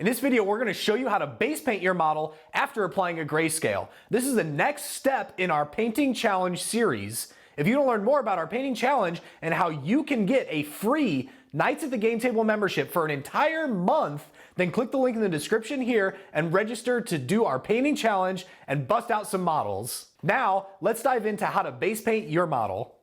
In this video, we're gonna show you how to base paint your model after applying a grayscale. This is the next step in our painting challenge series. If you want to learn more about our painting challenge and how you can get a free Knights at the Game Table membership for an entire month, then click the link in the description here and register to do our painting challenge and bust out some models. Now, let's dive into how to base paint your model.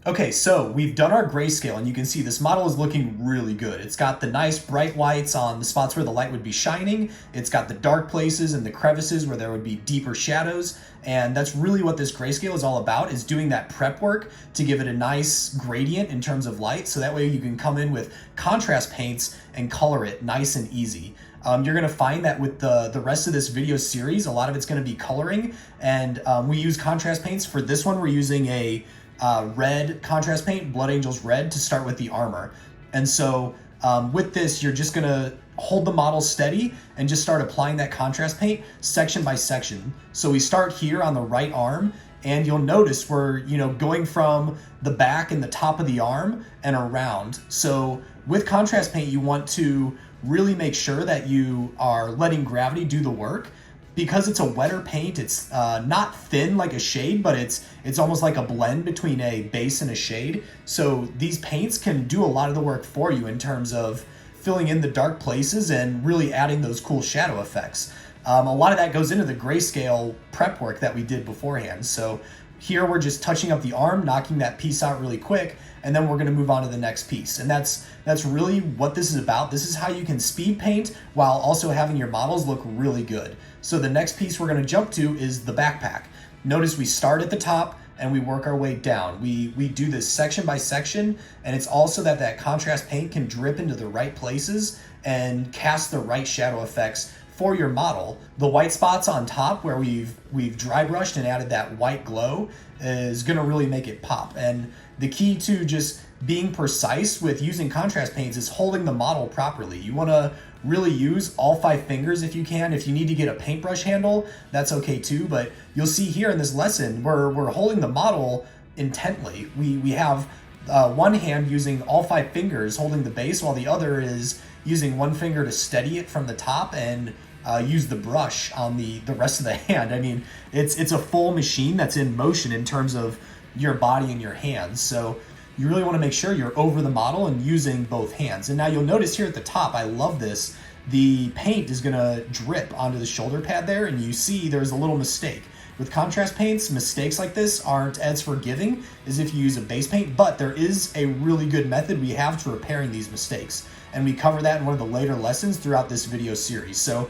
Okay, so we've done our grayscale and you can see this model is looking really good. It's got the nice bright whites on the spots where the light would be shining. It's got the dark places and the crevices where there would be deeper shadows. And that's really what this grayscale is all about, is doing that prep work to give it a nice gradient in terms of light. So that way you can come in with contrast paints and color it nice and easy. You're gonna find that with the rest of this video series, a lot of it's gonna be coloring. And we use contrast paints. For this one, we're using a red contrast paint, Blood Angels Red, to start with the armor. And so with this, you're just gonna hold the model steady and just start applying that contrast paint section by section. So we start here on the right arm, and you'll notice we're going from the back and the top of the arm and around. So with contrast paint, you want to really make sure that you are letting gravity do the work. Because it's a wetter paint, it's not thin like a shade, but it's almost like a blend between a base and a shade. So these paints can do a lot of the work for you in terms of filling in the dark places and really adding those cool shadow effects. A lot of that goes into the grayscale prep work that we did beforehand. So here we're just touching up the arm, knocking that piece out really quick, and then we're gonna move on to the next piece. And that's really what this is about. This is how you can speed paint while also having your models look really good. So the next piece we're gonna jump to is the backpack. Notice we start at the top and we work our way down. We do this section by section, and it's also that contrast paint can drip into the right places and cast the right shadow effects for your model. The white spots on top where we've dry brushed and added that white glow is gonna really make it pop. And the key to just being precise with using contrast paints is holding the model properly. You wanna really use all 5 fingers if you can. If you need to get a paintbrush handle, that's okay too, but you'll see here in this lesson, we're holding the model intently. We have one hand using all 5 fingers holding the base, while the other is using one finger to steady it from the top and use the brush on the rest of the hand. I mean, it's a full machine that's in motion in terms of your body and your hands. So you really want to make sure you're over the model and using both hands. And now you'll notice here at the top, I love this, the paint is gonna drip onto the shoulder pad there, and you see there's a little mistake. With contrast paints, mistakes like this aren't as forgiving as if you use a base paint, but there is a really good method we have to repairing these mistakes. And we cover that in one of the later lessons throughout this video series. So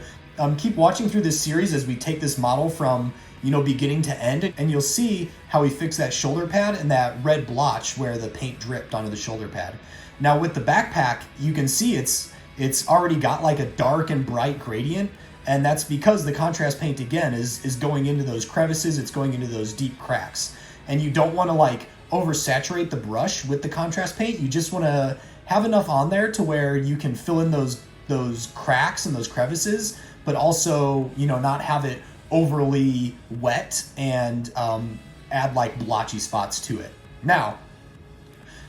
keep watching through this series as we take this model from beginning to end, and you'll see how we fix that shoulder pad and that red blotch where the paint dripped onto the shoulder pad. Now with the backpack, you can see it's already got like a dark and bright gradient, and that's because the contrast paint again is going into those crevices, it's going into those deep cracks. And you don't want to like oversaturate the brush with the contrast paint. You just want to have enough on there to where you can fill in those cracks and those crevices, but also not have it overly wet and add like blotchy spots to it. Now,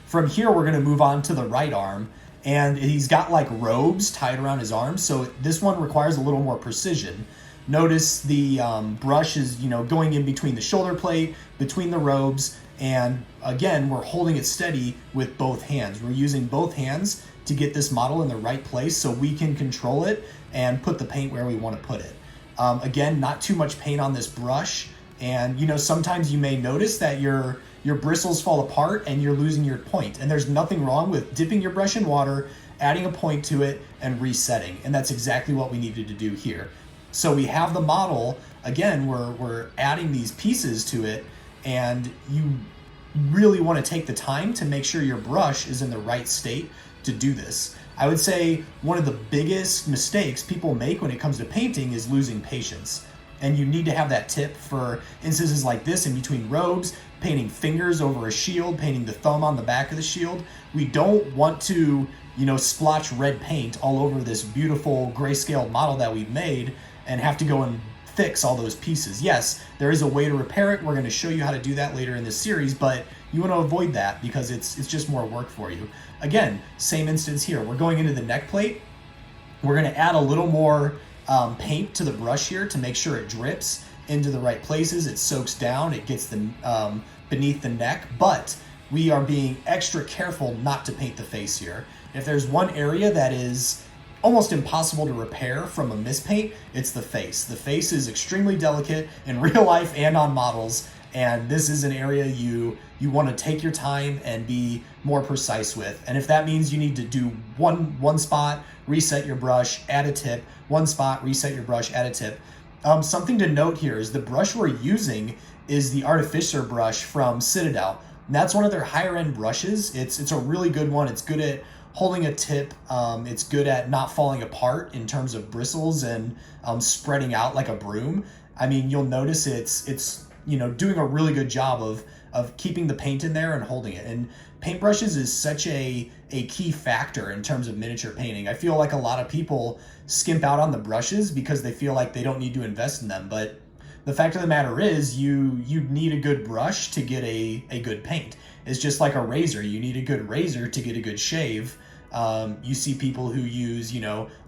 from here we're gonna move on to the right arm, and he's got like robes tied around his arms, so this one requires a little more precision. Notice the brush is going in between the shoulder plate, between the robes, and again, we're holding it steady with both hands. We're using both hands to get this model in the right place so we can control it and put the paint where we want to put it. Again, not too much paint on this brush, and sometimes you may notice that your bristles fall apart and you're losing your point, and there's nothing wrong with dipping your brush in water, adding a point to it, and resetting, and that's exactly what we needed to do here. So we have the model, again, we're adding these pieces to it, and you really want to take the time to make sure your brush is in the right state to do this. I would say one of the biggest mistakes people make when it comes to painting is losing patience. And you need to have that tip for instances like this in between robes, painting fingers over a shield, painting the thumb on the back of the shield. We don't want to, splotch red paint all over this beautiful grayscale model that we've made and have to go and fix all those pieces. Yes, there is a way to repair it. We're going to show you how to do that later in this series, but you want to avoid that because it's just more work for you. Again, same instance here. We're going into the neck plate. We're going to add a little more paint to the brush here to make sure it drips into the right places. It soaks down, it gets the beneath the neck, but we are being extra careful not to paint the face here. If there's one area that is almost impossible to repair from a mispaint, it's the face. The face is extremely delicate in real life and on models, and this is an area you want to take your time and be more precise with. And if that means you need to do one spot, reset your brush, add a tip, one spot, reset your brush, add a tip. Something to note here is the brush we're using is the Artificer brush from Citadel. And that's one of their higher end brushes. It's a really good one. It's good at holding a tip. It's good at not falling apart in terms of bristles and spreading out like a broom. I mean, you'll notice it's doing a really good job of keeping the paint in there and holding it. And paintbrushes is such a key factor in terms of miniature painting. I feel like a lot of people skimp out on the brushes because they feel like they don't need to invest in them. But the fact of the matter is you need a good brush to get a good paint. It's just like a razor. You need a good razor to get a good shave. You see people who use,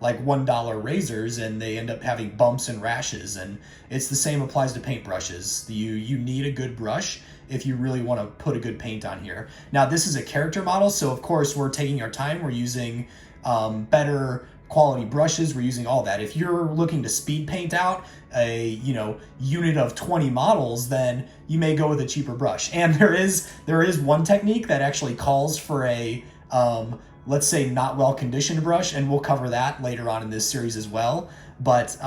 like $1 razors and they end up having bumps and rashes. And it's the same applies to paintbrushes. You need a good brush if you really want to put a good paint on here. Now, this is a character model, so of course we're taking our time. We're using better quality brushes. We're using all that. If you're looking to speed paint out a unit of 20 models, then you may go with a cheaper brush. And there is one technique that actually calls for a let's say not well conditioned brush, and we'll cover that later on in this series as well. But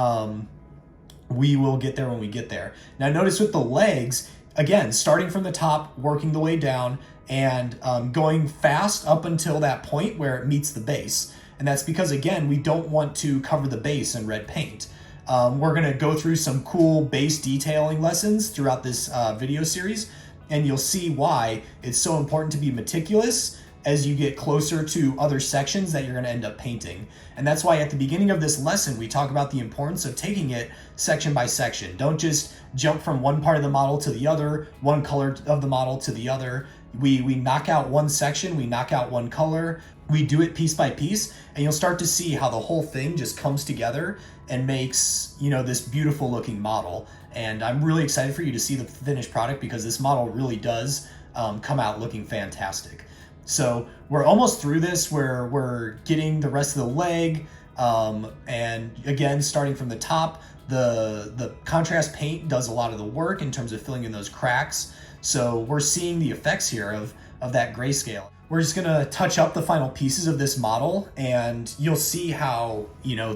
we will get there when we get there. Now notice with the legs, again, starting from the top, working the way down, and going fast up until that point where it meets the base. And that's because, again, we don't want to cover the base in red paint. We're going to go through some cool base detailing lessons throughout this video series, and you'll see why it's so important to be meticulous as you get closer to other sections that you're going to end up painting. And that's why at the beginning of this lesson, we talk about the importance of taking it section by section. Don't just jump from one part of the model to the other, one color of the model to the other. We knock out one section, we knock out one color, we do it piece by piece, and you'll start to see how the whole thing just comes together and makes, this beautiful looking model. And I'm really excited for you to see the finished product because this model really does come out looking fantastic. So we're almost through this, where we're getting the rest of the leg, and again, starting from the top, the contrast paint does a lot of the work in terms of filling in those cracks. So we're seeing the effects here of that grayscale. We're just gonna touch up the final pieces of this model, and you'll see how,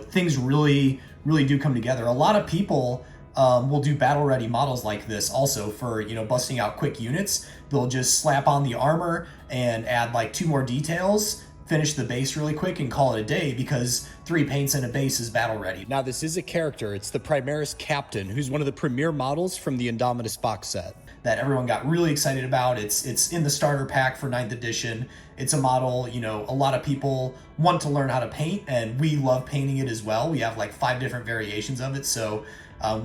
things really, really do come together. A lot of people will do battle ready models like this also for, busting out quick units. They'll just slap on the armor and add like 2 more details, finish the base really quick and call it a day because 3 paints and a base is battle ready. Now this is a character. It's the Primaris Captain, who's one of the premier models from the Indomitus box set that everyone got really excited about. It's in the starter pack for 9th edition. It's a model, a lot of people want to learn how to paint, and we love painting it as well. We have like 5 different variations of it, so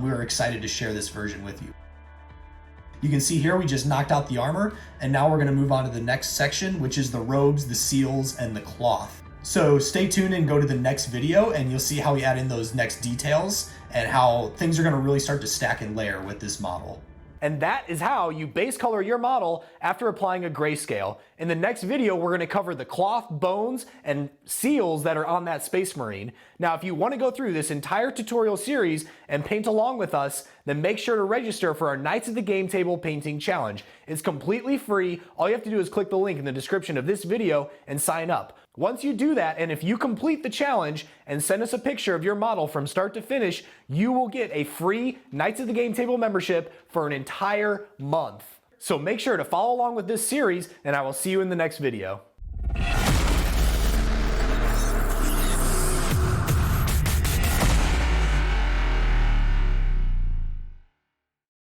we're excited to share this version with you. You can see here we just knocked out the armor, and now we're going to move on to the next section, which is the robes, the seals, and the cloth. So stay tuned and go to the next video, and you'll see how we add in those next details and how things are going to really start to stack and layer with this model. And that is how you base color your model after applying a grayscale. In the next video, we're going to cover the cloth, bones, and seals that are on that Space Marine. Now, if you want to go through this entire tutorial series and paint along with us, then make sure to register for our Knights of the Game Table Painting Challenge. It's completely free. All you have to do is click the link in the description of this video and sign up. Once you do that, and if you complete the challenge and send us a picture of your model from start to finish, you will get a free Knights of the Game Table membership for an entire month. So make sure to follow along with this series, and I will see you in the next video.